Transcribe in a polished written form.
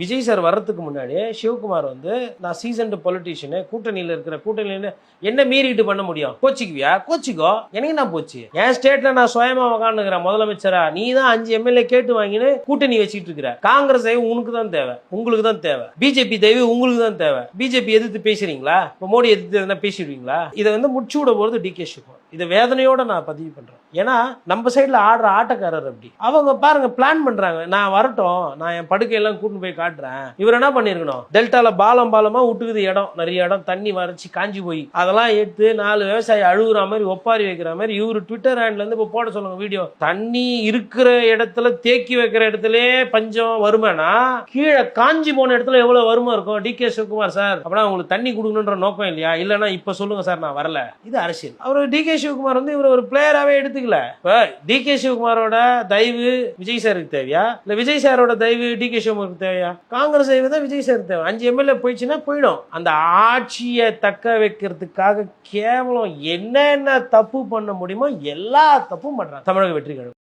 Vijay sir வர்றதுக்கு முன்னாடி சிவகுமார் வந்து நான் சீசன்டு பொலிட்டீஷியனு, கூட்டணியில் இருக்கிற கூட்டணியில் என்ன மீறிட்டு பண்ண முடியும்? கோச்சிக்குவியா? கோச்சிக்கோ, எனக்கு நான் போச்சு. என் ஸ்டேட்ல நான் சுயமா உக்காந்துக்கிறேன் முதலமைச்சரா, நீ தான் 5 எம்எல்ஏ கேட்டு வாங்கின்னு கூட்டணி வச்சுட்டு இருக்கிற. காங்கிரஸ் தயவு உனக்கு தான் தேவை, உங்களுக்கு தான் தேவை. பிஜேபி தயவு உங்களுக்கு தான் தேவை. பிஜேபி எதிர்த்து பேசுறீங்களா? இப்போ மோடி எதிர்த்து எதனா பேசிடுவீங்களா? இதை வந்து முடிச்சு விட போறது டிகே சிவகுமார். இதை வேதனையோட நான் பதிவு பண்றேன். ஏன்னா நம்ம சைட்ல ஆடுற ஆட்டக்காரர் அப்படி. அவங்க பாருங்க பிளான் பண்றாங்க, நான் வரட்டும், நான் என் படுக்கையெல்லாம் கூட்டின்னு போய் காட்டுறேன். இவர் என்ன பண்ணிருக்கணும், டெல்டால பாலமா விட்டுக்குது இடம், நிறைய இடம் தண்ணி வறட்சி காஞ்சி போய் அதெல்லாம் எடுத்து 4 விவசாயி அழுகுற மாதிரி ஒப்பாரி வைக்கிற மாதிரி இவரு ட்விட்டர் ஹேண்ட்ல இருந்து இப்ப போட சொல்லுங்க வீடியோ. தண்ணி இருக்கிற இடத்துல தேக்கி வைக்கிற இடத்துல பஞ்சம் வருமானா, கீழே காஞ்சி போன இடத்துல எவ்வளவு வருமா இருக்கும்? டிகே சிவகுமார் சார் அப்படின்னா உங்களுக்கு தண்ணி கொடுக்கணுன்ற நோக்கம் இல்லையா? இல்லன்னா இப்ப சொல்லுங்க சார் நான் வரல. இது அரசியல். அவர் டிகே சிவகுமார் வந்து இவர் ஒரு பிளேயராவே எடுத்துக்கல. டிகே சிவகுமாரோட தயவு விஜய் சாருக்கு தேவையா, இல்ல விஜய் சாரோட தயவு டிகே சிவகுமாருக்கு தேவையா? காங்கிரஸ் தயவு தான் விஜய் சாருக்கு தேவை. 5 எம்எல்ஏ போயிடுச்சுன்னா போயிடும். அந்த ஆட்சியை தக்க வைக்கிறதுக்காக கேவலம் என்னென்ன தப்பு பண்ண முடியுமோ எல்லா தப்பும் பண்றாங்க தமிழக வெற்றி கழகம்.